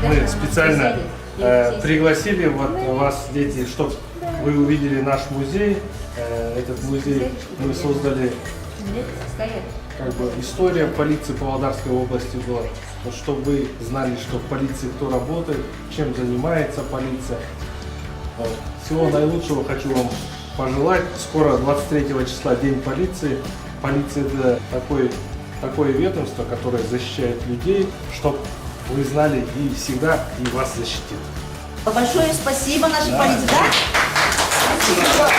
мы специально пригласили вот вас, дети, чтобы вы увидели наш музей. Этот музей мы создали, как бы история полиции Павлодарской области была, вот, чтобы вы знали, что в полиции кто работает, чем занимается полиция. Вот. Всего наилучшего хочу вам пожелать. Скоро 23 числа День полиции. Полиция — это такое ведомство, которое защищает людей, чтобы вы знали и всегда и вас защитит. Большое спасибо нашей полиции, да? Спасибо.